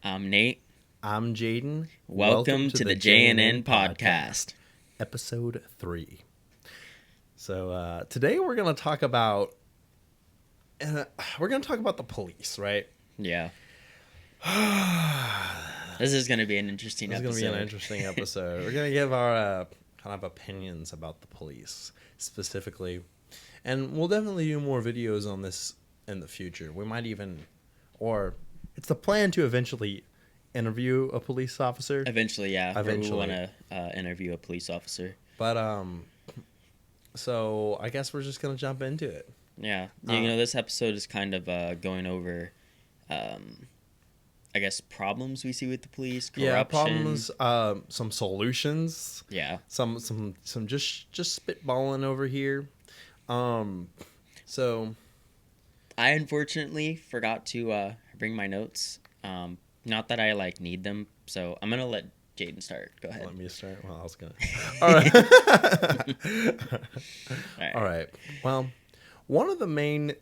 I'm Nate. I'm Jaden. Welcome to the JNN podcast. Episode 3. So today we're going to talk about the police, right? Yeah. This is going to be an interesting This is episode. going to be an interesting episode. We're going to give our kind of opinions about the police specifically. And we'll definitely do more videos on this in the future. We might even, or it's the plan to eventually interview a police officer. Eventually, yeah. Eventually. We want to interview a police officer. But so I guess we're just gonna jump into it. Yeah. This episode is kind of going over, I guess, problems we see with the police, corruption. Yeah, problems. Some solutions. Yeah. Some just spitballing over here. So I unfortunately forgot to bring my notes. Not that I need them, so I'm gonna let Jaden start. Go ahead. Let me start. Well, I was gonna. All right. All right. Well, one of the main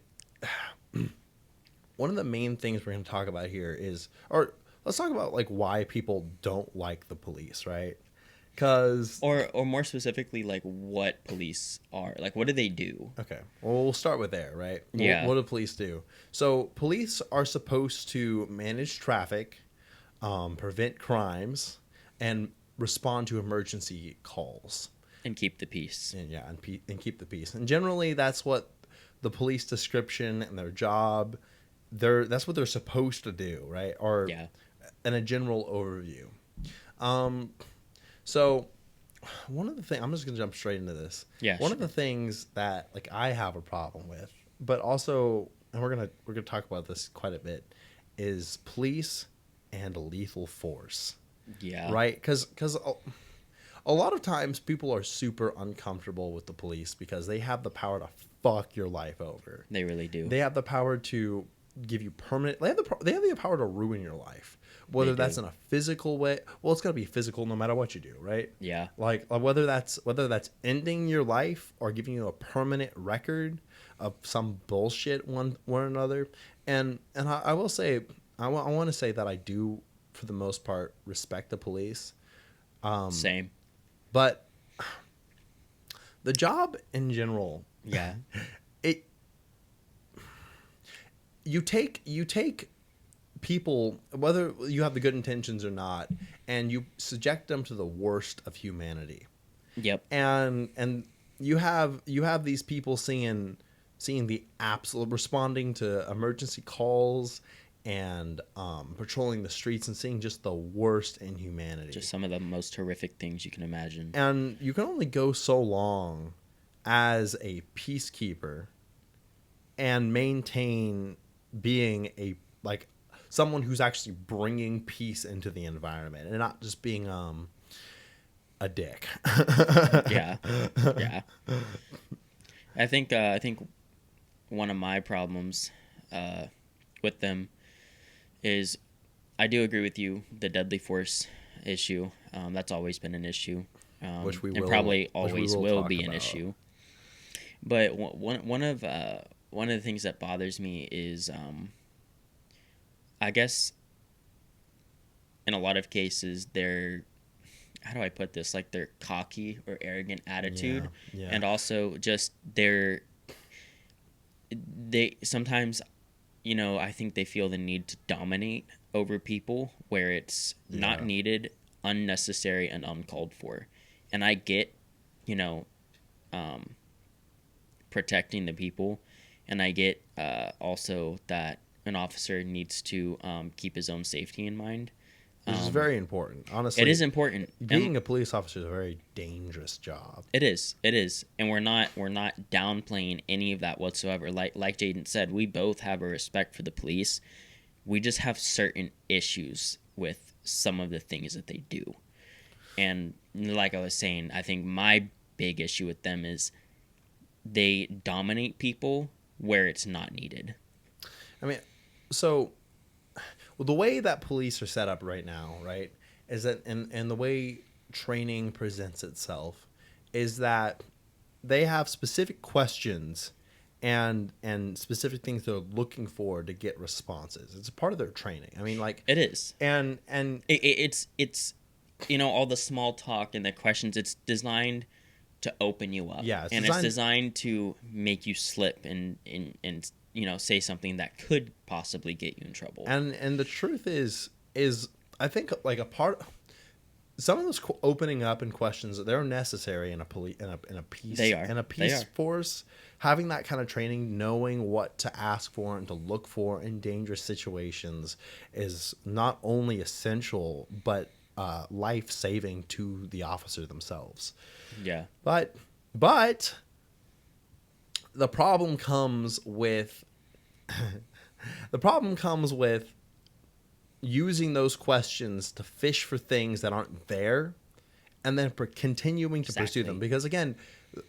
things we're gonna talk about here is, or let's talk about why people don't like the police, right? Because or more specifically, what police are, what do they do? Okay, well, we'll start with there, right? Yeah. What do police do? So police are supposed to manage traffic, prevent crimes, and respond to emergency calls. And keep the peace. And keep the peace. And generally, that's what the police description and their job, that's what they're supposed to do, right? Or in a general overview. So one of the things, I'm just going to jump straight into this. Yeah. One of the things that I have a problem with, but also, and we're going to talk about this quite a bit, is police and lethal force. Yeah. Right? Cuz a lot of times people are super uncomfortable with the police because they have the power to fuck your life over. They really do. They have the power to give you permanent, they have the power to ruin your life. Whether that's in a physical way, well, it's gonna be physical no matter what you do, right? Yeah. Whether that's ending your life or giving you a permanent record of some bullshit one another. And I will say, I want to say that I do, for the most part, respect the police. Same. But the job in general, yeah, you take people, whether you have the good intentions or not, and you subject them to the worst of humanity. Yep. And you have these people seeing the absolute, responding to emergency calls and patrolling the streets and seeing just the worst in humanity. Just some of the most horrific things you can imagine. And you can only go so long as a peacekeeper and maintain being someone who's actually bringing peace into the environment and not just being a dick. Yeah. I think one of my problems with them is, I do agree with you, the deadly force issue. That's always been an issue, which we will, and probably always will be an about. issue. But one of the things that bothers me is, I guess, in a lot of cases, they're, how do I put this? Their cocky or arrogant attitude, and also just they sometimes, I think they feel the need to dominate over people where it's not needed, unnecessary, and uncalled for. And I get, protecting the people, and I get also that an officer needs to keep his own safety in mind. Which is very important. Honestly, it is important. Being a police officer is a very dangerous job. It is, and we're not downplaying any of that whatsoever. Like Jaden said, we both have a respect for the police. We just have certain issues with some of the things that they do. And like I was saying, I think my big issue with them is they dominate people where it's not needed. I mean, so the way that police are set up right now, right, is that, and the way training presents itself, is that they have specific questions and specific things they're looking for to get responses. It's a part of their training. I mean, like, It is. and It's all the small talk and the questions. It's designed to open you up. Yeah, it's designed to make you slip and say something that could possibly get you in trouble. And the truth is I think like a part. Some of those opening up and questions, they're necessary in a peace. They are. In a peace force. Having that kind of training, knowing what to ask for and to look for in dangerous situations, is not only essential but life-saving to the officer themselves. Yeah. But the problem comes with using those questions to fish for things that aren't there, and then continuing to pursue them. Because again,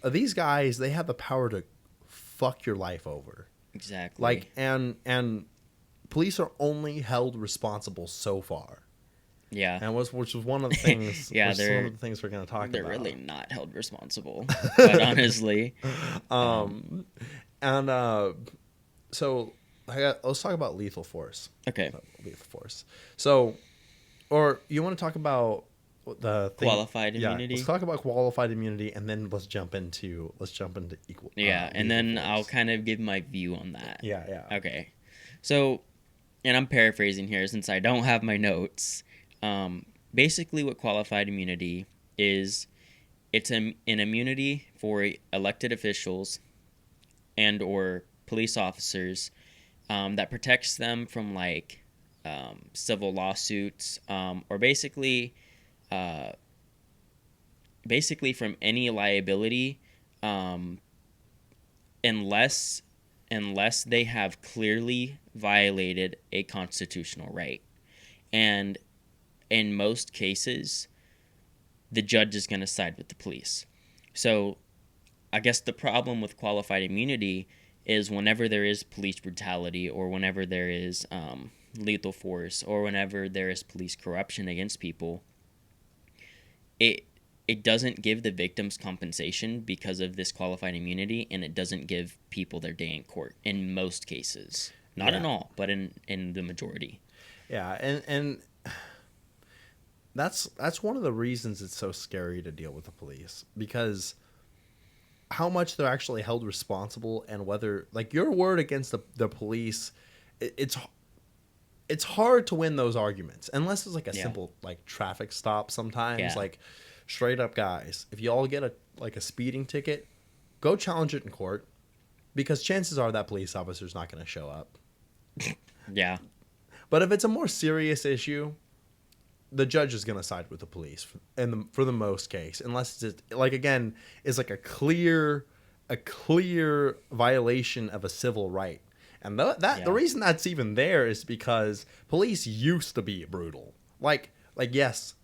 these guys, they have the power to fuck your life over. Exactly. Like, and police are only held responsible so far. Yeah. And which was one of the things. Yeah, one of the things we're going to talk about. They're really not held responsible, quite honestly. So let's talk about lethal force. Okay. Lethal force. So, or you want to talk about the thing, qualified immunity? Yeah, let's talk about qualified immunity, and then let's jump into equal. Yeah, and then force. I'll kind of give my view on that. Yeah. Okay. So, and I'm paraphrasing here since I don't have my notes. Basically, what qualified immunity is, it's an immunity for elected officials and or police officers that protects them from like civil lawsuits or basically from any liability unless they have clearly violated a constitutional right. And in most cases, the judge is going to side with the police. So I guess the problem with qualified immunity is whenever there is police brutality, or whenever there is lethal force, or whenever there is police corruption against people, it doesn't give the victims compensation because of this qualified immunity, and it doesn't give people their day in court in most cases. Not in all, but in the majority. Yeah, and that's one of the reasons it's so scary to deal with the police, because how much they're actually held responsible, and whether, like, your word against the police, it's hard to win those arguments unless it's like a simple like traffic stop. Sometimes like straight up, guys, if you all get a speeding ticket, go challenge it in court, because chances are that police officer's not going to show up. Yeah. But if it's a more serious issue, the judge is going to side with the police for the most case, unless it's like, again, is like a clear violation of a civil right. And the reason that's even there is because police used to be brutal. Like yes,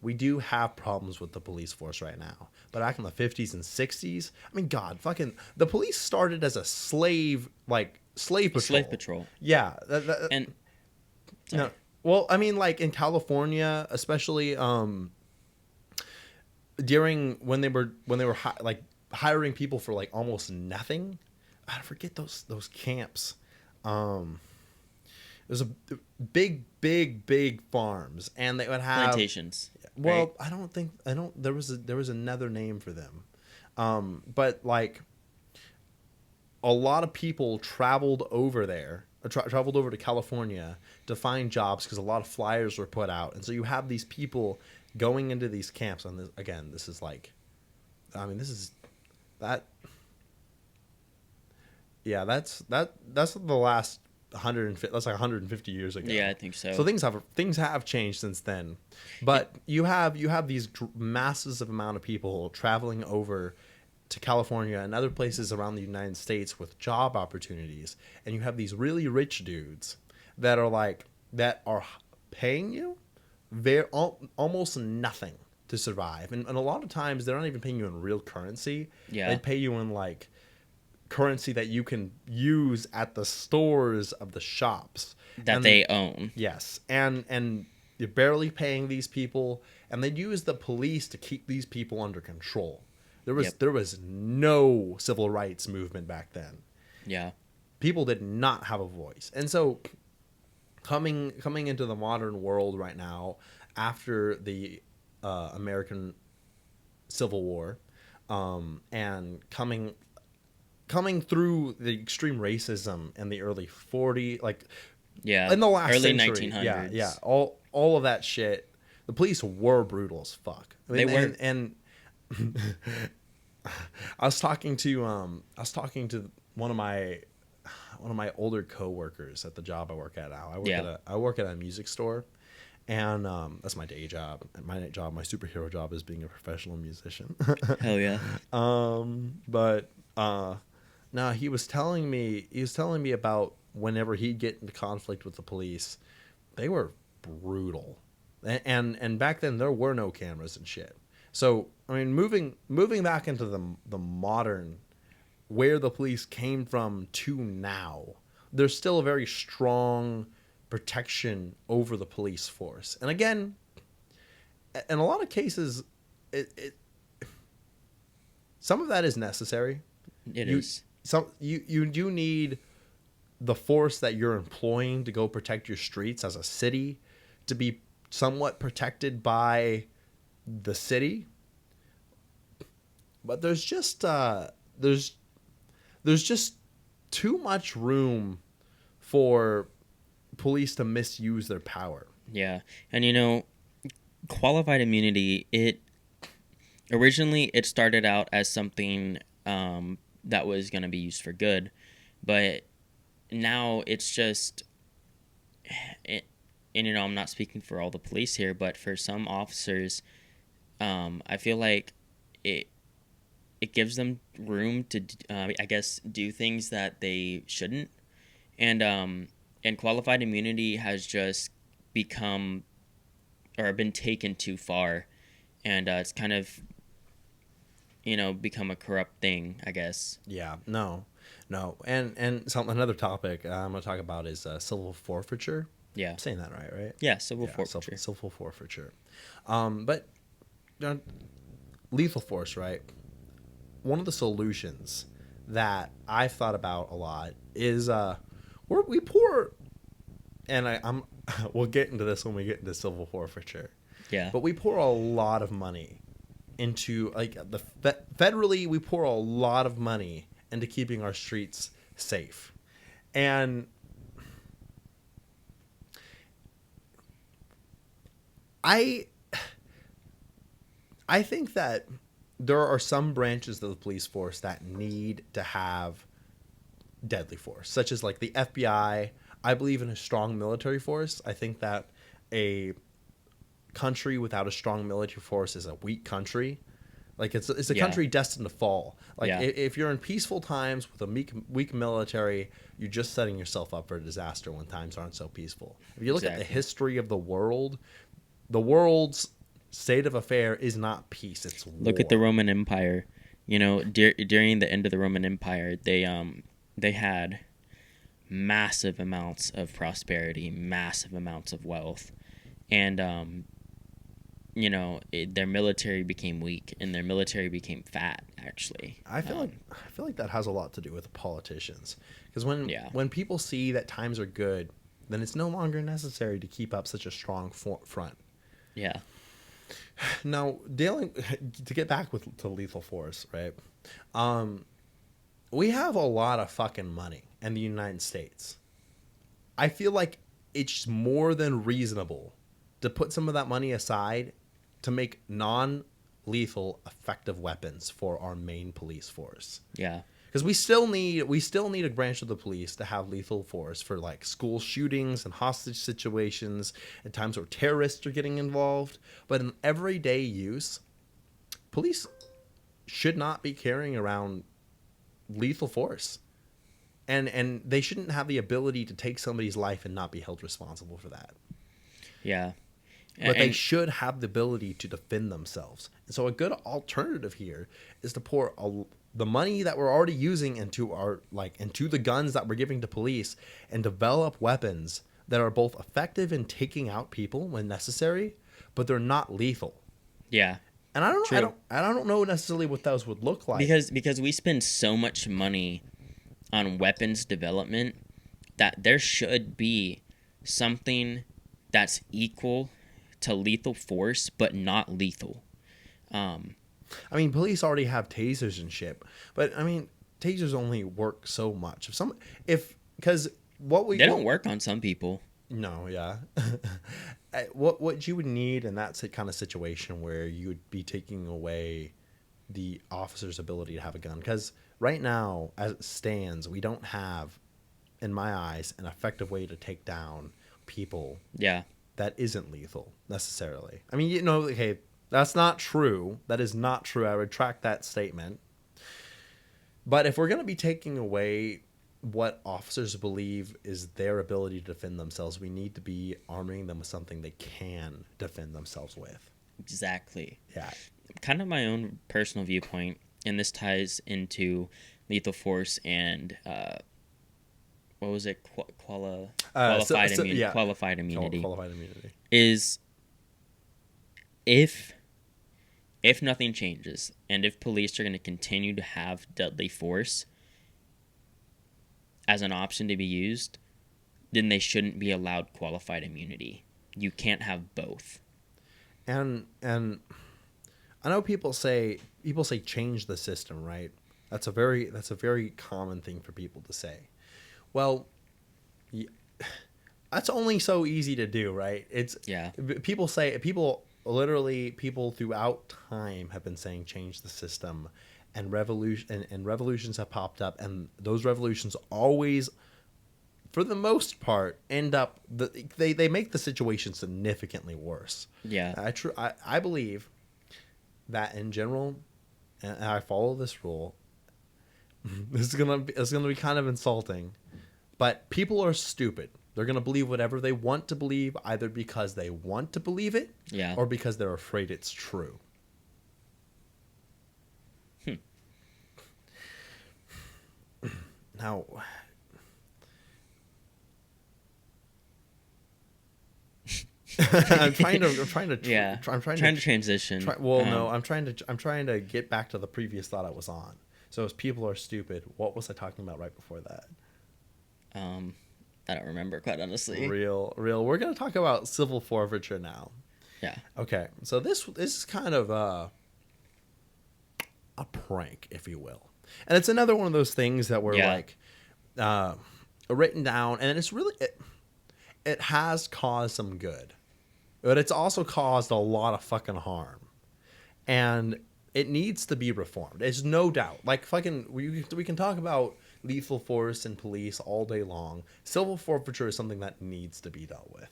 we do have problems with the police force right now, but back in the 50s and 60s, I mean, God, fucking, the police started as a slave patrol. Slave patrol. Yeah. And no. Well, I mean, like in California, especially during when they were hiring people for like almost nothing. I forget those camps. There's a big farms, and they would have plantations. Well, right? There was another name for them, but like a lot of people traveled over there. Traveled over to California to find jobs because a lot of flyers were put out, and so you have these people going into these camps. And this is like, I mean, this is that. Yeah, that's the last 150. That's like 150 years ago. Yeah, I think so. So things have changed since then, but you have these masses of amount of people traveling over to California and other places around the United States with job opportunities, and you have these really rich dudes that are paying you almost nothing to survive, and a lot of times they're not even paying you in real currency. Yeah, they pay you in like currency that you can use at the stores of the shops that they own. Yes, and you're barely paying these people, and they use the police to keep these people under control. There was no civil rights movement back then. Yeah. People did not have a voice. And so coming into the modern world right now, after the American Civil War, and coming through the extreme racism in the early 40, like Yeah. in the last Early century, yeah, 1900s. all of that shit. The police were brutal as fuck. I They mean, were. and I was talking to one of my older coworkers at the job I work at now. Yeah. I work at a music store, and that's my day job. And my night job, my superhero job, is being a professional musician. Hell yeah. But no, he was telling me about whenever he'd get into conflict with the police, they were brutal, and back then there were no cameras and shit. So I mean, moving back into the modern, where the police came from to now, there's still a very strong protection over the police force. And again, in a lot of cases, it some of that is necessary. It you is. you do need the force that you're employing to go protect your streets as a city to be somewhat protected by the city. But there's just too much room for police to misuse their power. Yeah. And qualified immunity, it originally it started out as something that was going to be used for good, but now it's just and I'm not speaking for all the police here, but for some officers, I feel like it gives them room to I guess do things that they shouldn't, and qualified immunity has just become or been taken too far, and it's kind of become a corrupt thing, I guess. Yeah, no, and another topic I'm going to talk about is civil forfeiture. Yeah. I'm saying that right? Yeah, civil forfeiture. Civil forfeiture. But lethal force, right? One of the solutions that I've thought about a lot is we pour, and I'm we'll get into this when we get into civil forfeiture. Yeah. But we pour a lot of money into, like, federally, we pour a lot of money into keeping our streets safe. And I think that there are some branches of the police force that need to have deadly force, such as like the FBI. I believe in a strong military force. I think that a country without a strong military force is a weak country. Like it's a country destined to fall. Like if you're in peaceful times with a weak military, you're just setting yourself up for a disaster when times aren't so peaceful. If you look at the history of the world's state of affair is not peace, it's war. Look at the Roman Empire. During the end of the Roman Empire, they had massive amounts of prosperity, massive amounts of wealth, and their military became weak and their military became fat. Actually, I feel like that has a lot to do with the politicians, because when people see that times are good, then it's no longer necessary to keep up such a strong front. Yeah. Now, to get back to lethal force, right? We have a lot of fucking money in the United States. I feel like it's more than reasonable to put some of that money aside to make non-lethal effective weapons for our main police force. Yeah. Because we still need a branch of the police to have lethal force for like school shootings and hostage situations and times where terrorists are getting involved. But in everyday use, police should not be carrying around lethal force. And they shouldn't have the ability to take somebody's life and not be held responsible for that. Yeah. But they should have the ability to defend themselves. And so a good alternative here is to pour the money that we're already using into the guns that we're giving to police and develop weapons that are both effective in taking out people when necessary, but they're not lethal. Yeah. And I don't know necessarily what those would look like. Because we spend so much money on weapons development, that there should be something that's equal to lethal force but not lethal. I mean, police already have tasers and shit, but I mean, tasers only work so much. If because what we They don't work on some people. No, yeah. What you would need in that kind of situation where you would be taking away the officer's ability to have a gun, because right now, as it stands, we don't have, in my eyes, an effective way to take down people Yeah. that isn't lethal necessarily. I mean, okay, that's not true. That is not true. I retract that statement. But if we're going to be taking away what officers believe is their ability to defend themselves, we need to be arming them with something they can defend themselves with. Exactly. Yeah. Kind of my own personal viewpoint, and this ties into lethal force and what was it? Qualified immunity. Yeah. Qualified immunity. Qualified immunity. Is if nothing changes and if police are going to continue to have deadly force as an option to be used, then they shouldn't be allowed qualified immunity. You can't have both. And I know people say change the system, right? That's a very common thing for people to say. Well, that's only so easy to do, right? People throughout time have been saying change the system, and revolutions have popped up, and those revolutions always, for the most part, end up they make the situation significantly worse. Yeah. I believe that in general, and I follow this rule. It's gonna be kind of insulting, but people are stupid. They're gonna believe whatever they want to believe, either because they want to believe it, Yeah. or because they're afraid it's true. Now, I'm trying to transition. I'm trying to get back to the previous thought I was on. So as people are stupid, what was I talking about right before that? I don't remember, quite honestly. Real. We're gonna talk about civil forfeiture now. Yeah. Okay. So this is kind of a prank, if you will, and it's another one of those things that were like written down, and it's really it has caused some good, but it's also caused a lot of fucking harm, and it needs to be reformed. There's no doubt. Like fucking, we can talk about lethal force and police all day long. Civil forfeiture is something that needs to be dealt with.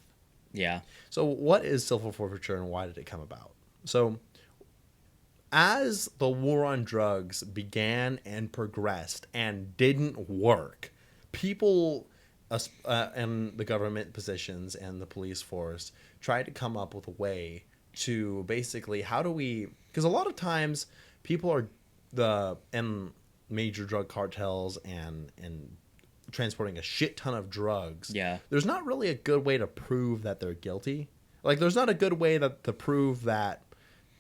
Yeah. So what is civil forfeiture and why did it come about? So as the war on drugs began and progressed and didn't work, people in the government positions and the police force tried to come up with a way to basically, because a lot of times people are in major drug cartels and transporting a shit ton of drugs. Yeah. There's not really a good way to prove that they're guilty. Like, there's not a good way to prove that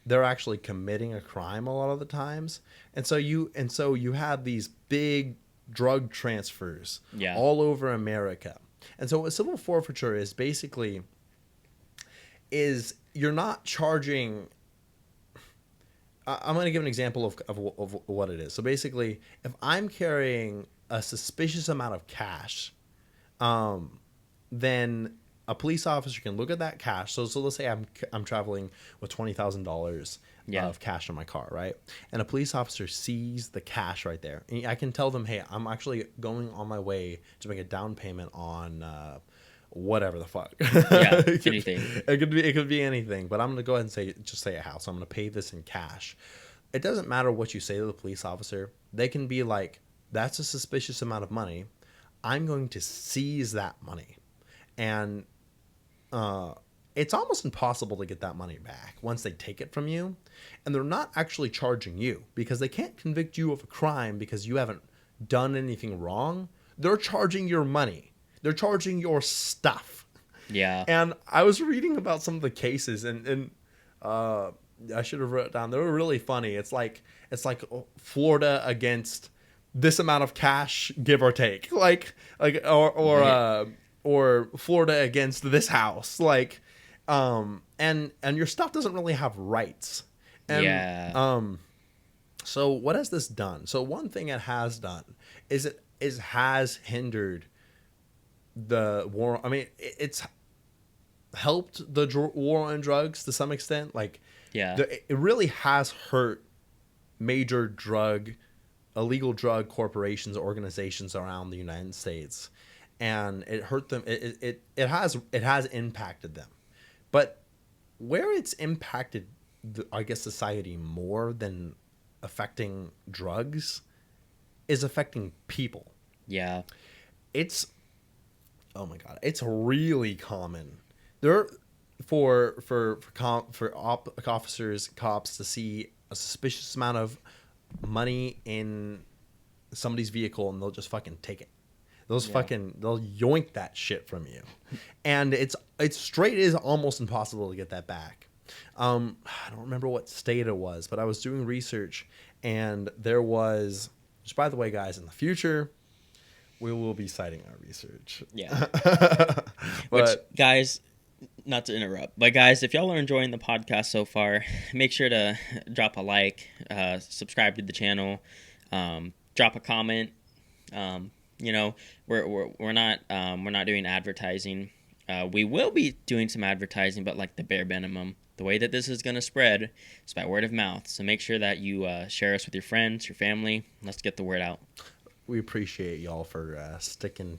they're actually committing a crime a lot of the times. And so you have these big drug transfers all over America. And so what civil forfeiture is basically is you're not charging. I'm going to give an example of what it is. So basically, if I'm carrying a suspicious amount of cash, then a police officer can look at that cash. So let's say I'm traveling with $20,000 of cash in my car, right? And a police officer sees the cash right there. And I can tell them, hey, I'm actually going on my way to make a down payment on whatever the fuck. Yeah, anything. It could be anything. But I'm gonna go ahead and say a house. I'm gonna pay this in cash. It doesn't matter what you say to the police officer. They can be like, that's a suspicious amount of money. I'm going to seize that money. And it's almost impossible to get that money back once they take it from you. And they're not actually charging you because they can't convict you of a crime because you haven't done anything wrong. They're charging your money. They're charging your stuff. Yeah. And I was reading about some of the cases, and I should have wrote it down. They were really funny. It's like Florida against this amount of cash, give or take, or Florida against this house, and your stuff doesn't really have rights, and Yeah. so what has this done? So one thing it has done is has hindered the war. I mean, it's helped the war on drugs to some extent. Like, Yeah. it really has hurt major illegal drug corporations, organizations around the United States, and it hurt them. It has impacted them, but where it's impacted, I guess, society more than affecting drugs is affecting people. Yeah. It's oh my god, it's really common there for officers, cops to see a suspicious amount of money in somebody's vehicle, and they'll just fucking take it. They'll yoink that shit from you, and it's straight. It is almost impossible to get that back. I don't remember what state it was, but I was doing research, and there was, which, by the way, guys, in the future, we will be citing our research. Yeah. But Which, guys, not to interrupt, but guys, if y'all are enjoying the podcast so far, make sure to drop a like, subscribe to the channel, drop a comment. You know, we're not doing advertising. We will be doing some advertising, but like the bare minimum. The way that this is going to spread is by word of mouth. So make sure that you share us with your friends, your family. Let's get the word out. we appreciate y'all for sticking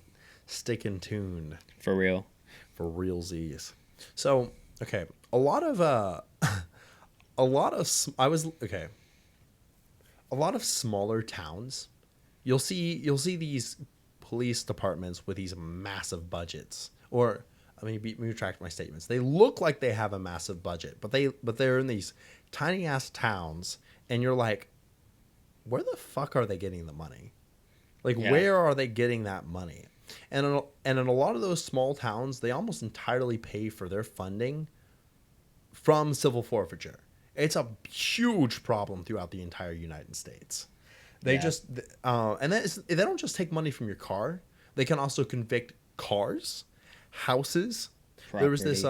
tuned For real. for realsies. So, okay, a lot of a lot of smaller towns, you'll see these police departments with these massive budgets. Or let me retract my statements. They look like they have a massive budget, but they're in these tiny ass towns, and you're like, where the fuck are they getting the money? Like, Yeah. where are they getting that money? And in a lot of those small towns, they almost entirely pay for their funding from civil forfeiture. It's a huge problem throughout the entire United States. They Yeah. just and they don't just take money from your car. They can also convict cars, houses. There was this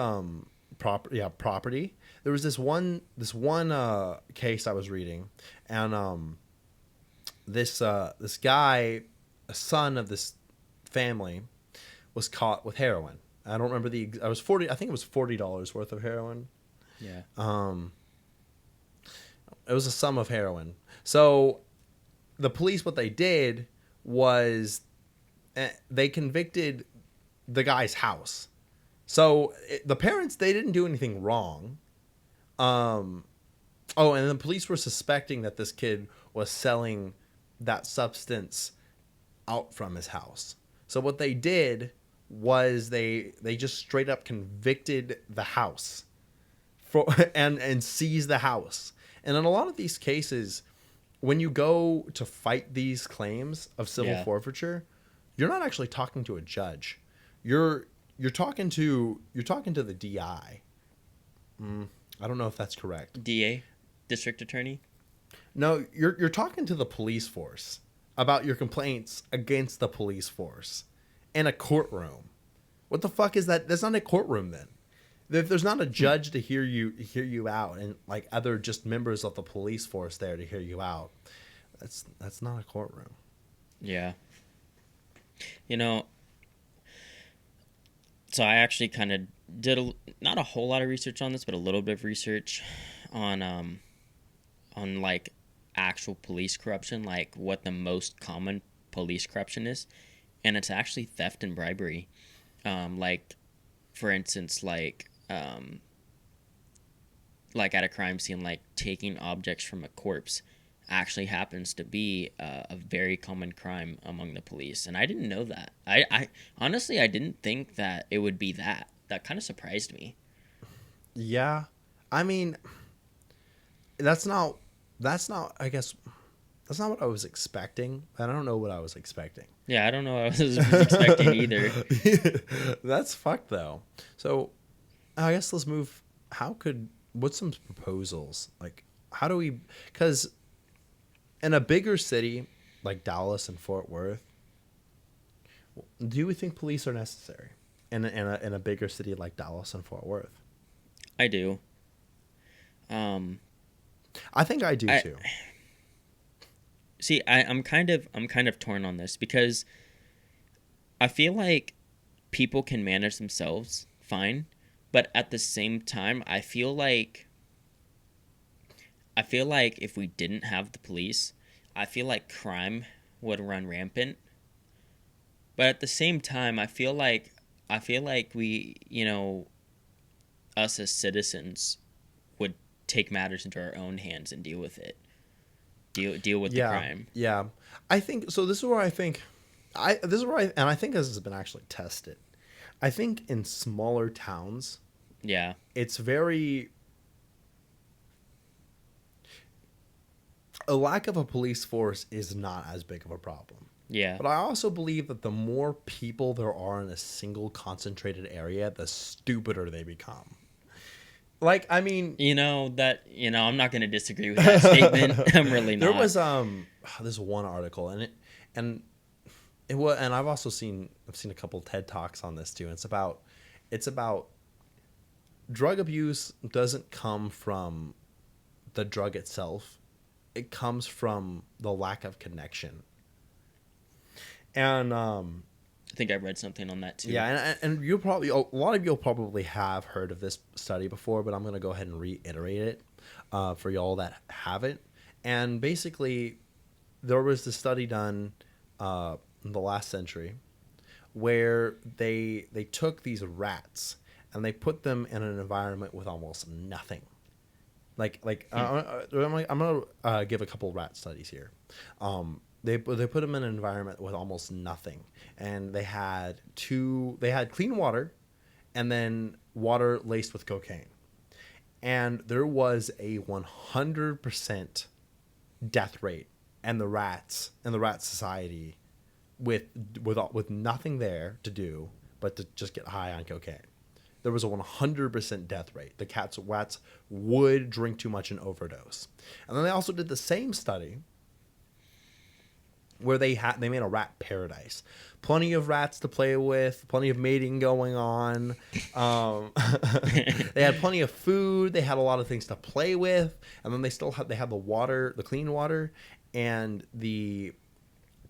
property. There was this one case I was reading, and this guy, a son of this family, was caught with heroin. I don't remember I think it was $40 worth of heroin. Yeah. It was a sum of heroin. So the police, what they did was they convicted the guy's house. So the parents, they didn't do anything wrong. And the police were suspecting that this kid was selling that substance out from his house. So what they did was they just straight up convicted the house and seized the house. And in a lot of these cases, when you go to fight these claims of civil forfeiture, you're not actually talking to a judge. You're talking to the DI. I don't know if that's correct. DA, district attorney. No, you're talking to the police force about your complaints against the police force in a courtroom. What the fuck is that? That's not a courtroom then. If there's not a judge to hear you out, and like other just members of the police force there to hear you out, that's not a courtroom. Yeah. You know, so I actually kind of did not a whole lot of research on this, but a little bit of research on like actual police corruption, like what the most common police corruption is, and it's actually theft and bribery. Like, for instance, like at a crime scene, like taking objects from a corpse actually happens to be a very common crime among the police, and I didn't know that. I honestly, I didn't think that it would be that. That kind of surprised me. Yeah, I mean, that's not. I guess that's not what I was expecting. I don't know what I was expecting. Yeah, I don't know what I was expecting either. That's fucked though. So, I guess let's move. What's some proposals? Like, how do we? Because in a bigger city, like Dallas and Fort Worth, do you think police are necessary in a bigger city like Dallas and Fort Worth? I do. Um, I think I do I too. see. I'm kind of torn on this because I feel like people can manage themselves fine, but at the same time, I feel like if we didn't have the police, I feel like crime would run rampant. But at the same time, I feel like we, us as citizens would take matters into our own hands and deal with it. Deal with the Yeah, crime. yeah. I think so. This is where I think, this is where and I think this has been actually tested. I think in smaller towns, Yeah. it's very a lack of a police force is not as big of a problem. Yeah. But I also believe that the more people there are in a single concentrated area, the stupider they become. Like, I mean, I'm not going to disagree with that statement. I'm really there not. was this one article and it was, and I've seen a couple TED Talks on this too. And it's about drug abuse doesn't come from the drug itself. It comes from the lack of connection. And I think I read something on that too. yeah, and you'll probably a lot of you'll probably have heard of this study before, but I'm gonna go ahead and reiterate it for y'all that haven't. And basically, there was this study done in the last century where they took these rats and they put them in an environment with almost nothing. I'm gonna give a couple rat studies here. They put them in an environment with almost nothing, and they had clean water, and then water laced with cocaine, and there was a 100% death rate, and the rat society with nothing there to do but to just get high on cocaine. There was a 100% death rate. The rats would drink too much and overdose. And then they also did the same study where they made a rat paradise. Plenty of rats to play with, plenty of mating going on. They had plenty of food. They had a lot of things to play with, and then they had the water, the clean water, and the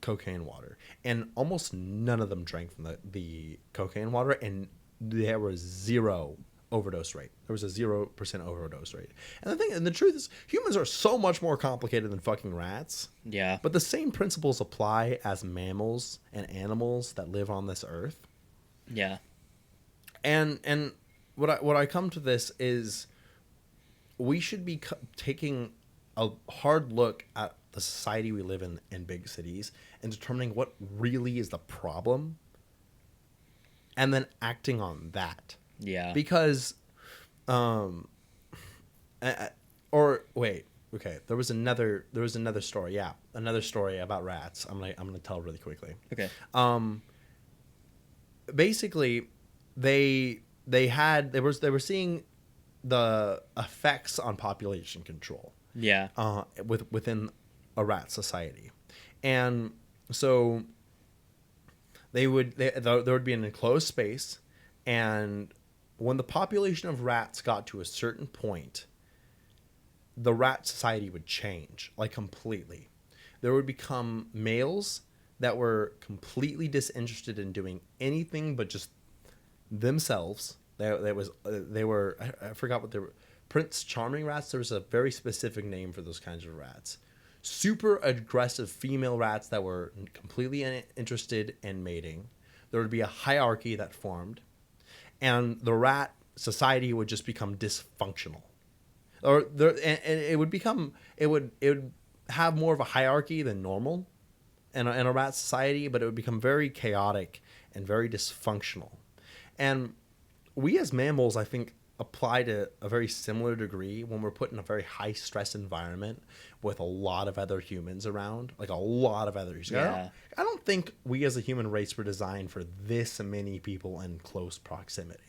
cocaine water. And almost none of them drank from the cocaine water, and there was zero overdose rate. There was a 0% overdose rate. And the truth is, humans are so much more complicated than fucking rats. Yeah. But the same principles apply as mammals and animals that live on this earth. Yeah. And what I come to this is we should be taking a hard look at the society we live in big cities and determining what really is the problem and then acting on that. Yeah. Because or wait, okay, there was another story. Yeah, another story about rats. I'm gonna tell really quickly. Okay. Basically, they were seeing the effects on population control. Yeah. Within a rat society, and so there would be an enclosed space, and when the population of rats got to a certain point, the rat society would change, like, completely. There would become males that were completely disinterested in doing anything but just themselves. They were I forgot what they were. Prince Charming rats. There was a very specific name for those kinds of rats. Super aggressive female rats that were completely interested in mating. There would be a hierarchy that formed, and the rat society would just become dysfunctional. And it would have more of a hierarchy than normal in a rat society, but it would become very chaotic and very dysfunctional. And we as mammals, I think, apply to a very similar degree when we're put in a very high stress environment with a lot of other humans around, like a lot of others. Yeah. I don't think we as a human race were designed for this many people in close proximity.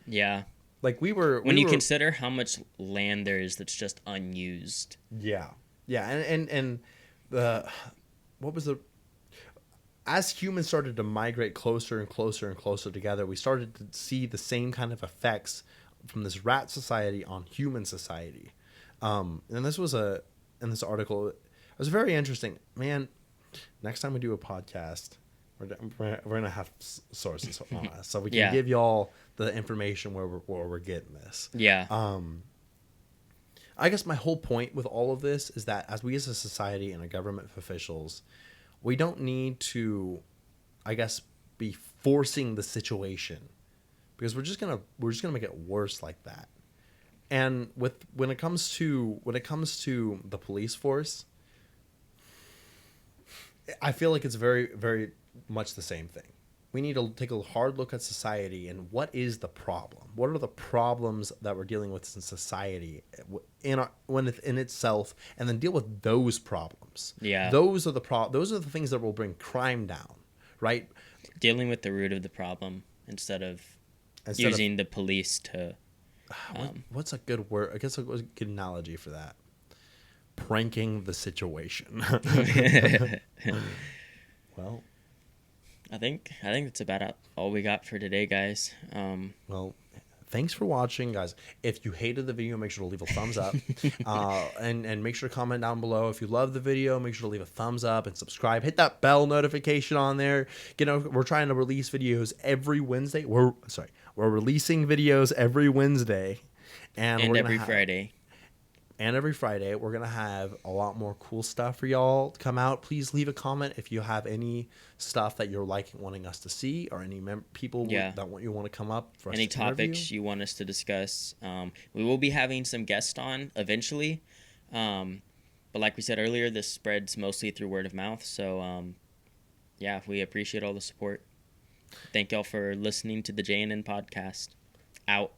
Yeah. Like when you consider how much land there is that's just unused. Yeah, and the what was the as humans started to migrate closer and closer and closer together, we started to see the same kind of effects from this rat society on human society. And this was in this article, it was very interesting. Man, next time we do a podcast, we're gonna have sources on us, so we can give y'all the information where we're getting this. Yeah. I guess my whole point with all of this is that as we as a society and a government officials, we don't need to, I guess, be forcing the situation, because we're just gonna make it worse like that. And when it comes to the police force, I feel like it's very, very much the same thing. We need to take a hard look at society and what is the problem? What are the problems that we're dealing with in society in itself, and then deal with those problems. Yeah. Those are the things that will bring crime down, right? Dealing with the root of the problem instead of using the police to. What's a good word? I guess a good analogy for that. Pranking the situation. Well, I think that's about all we got for today, guys. Well, thanks for watching, guys. If you hated the video, make sure to leave a thumbs up, and make sure to comment down below. If you love the video, make sure to leave a thumbs up and subscribe. Hit that bell notification on there. We're trying to release videos every Wednesday. We're releasing videos every Wednesday, and every Friday. And every Friday, we're going to have a lot more cool stuff for y'all to come out. Please leave a comment if you have any stuff that you're wanting us to see, or any people that you want to come up for us any to topics interview. you want us to discuss. We will be having some guests on eventually. But like we said earlier, this spreads mostly through word of mouth. So, we appreciate all the support. Thank y'all for listening to the JNN podcast. Out.